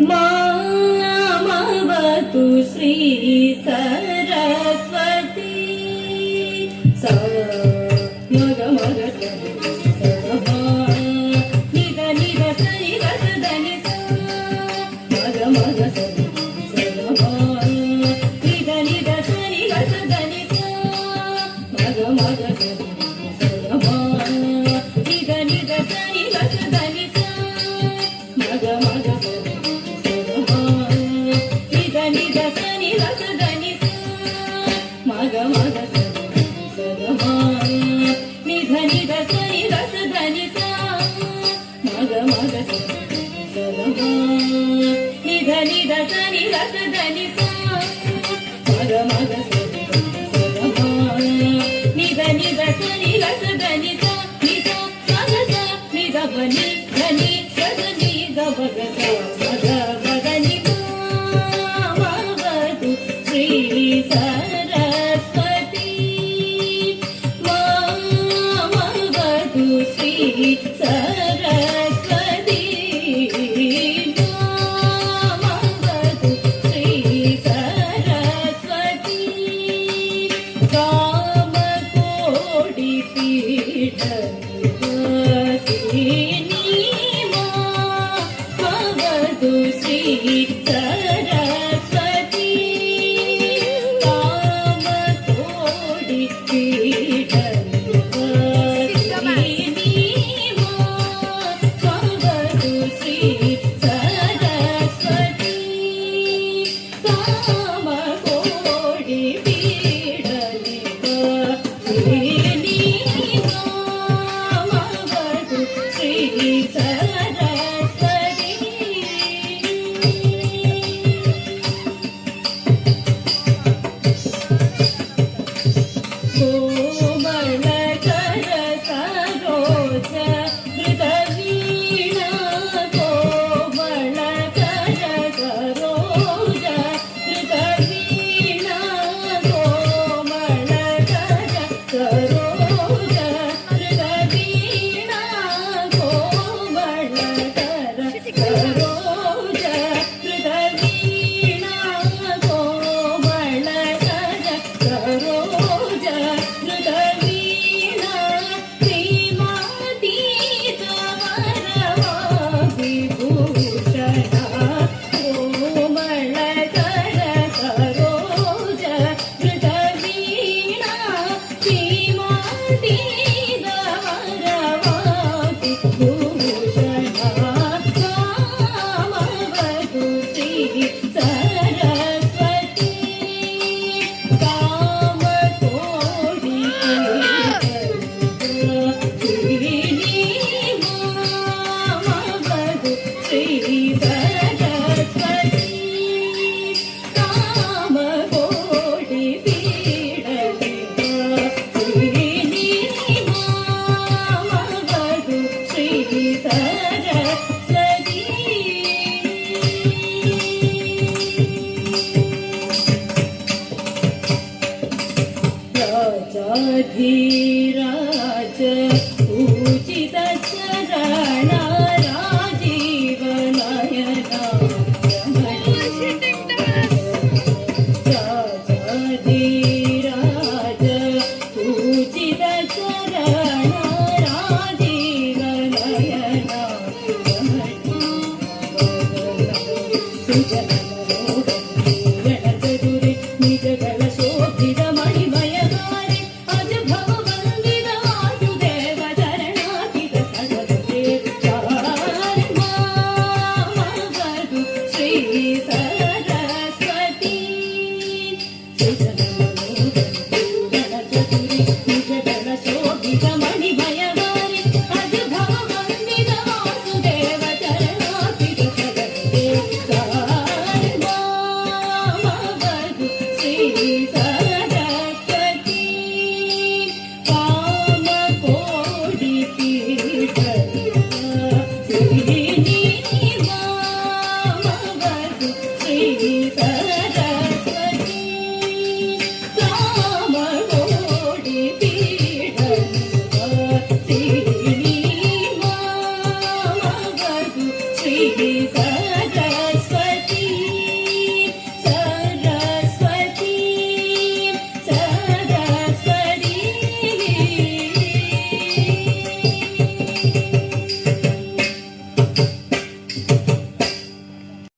मामवतु श्री सरस्वती सा मग मग निद निद सनि रस धनि सा मग मग निद निद सनि रस धनि सा मग मग निद निद सनि रस धनि सा मग मग निद सनि रस धनि सा मग मग निध निध सनि रस धनि सा मग मग निध निध सनि रस धनि सा मग मग निध निध सनि रस धनि सा निध मग सा निध बनि धनि रस नि ग मग सा मग मग नि मामवतु श्री सरस्वती मामवतु श्री सरस्वती मामवतु श्री सरस्वती कामकोटि पीठ निवासिनी मामवतु श्री सरस्वती कामकोटि पीठ निवासिनी मामवतु श्री सरस्वती कामकोटि पीठ निवासिनी मामवतु श्री सरस्वती कोमलकर सरोज हृदवीणा कोमलकर सरोज हृदवीणा कोमलकर सरोज हृदवीणा कोमलकर सरोज हृदवीणा कोमलकर सरोज हृदवीणा श्रीमतीत वरवादिभूषणा कोमलकर सरोज हृदवीणा श्रीमतीत वरवादिभूषणा कामवतु श्री सरस्वती कामकोटि पीठनिवासिनी मामवतु श्री सरस्वती कामकोटि पीठनिवासिनी मामवतु श्री सरस्वती राजाधिराज पूजित चरण राजीव नयना राजाधिराज पूजित चरण राजीव नयना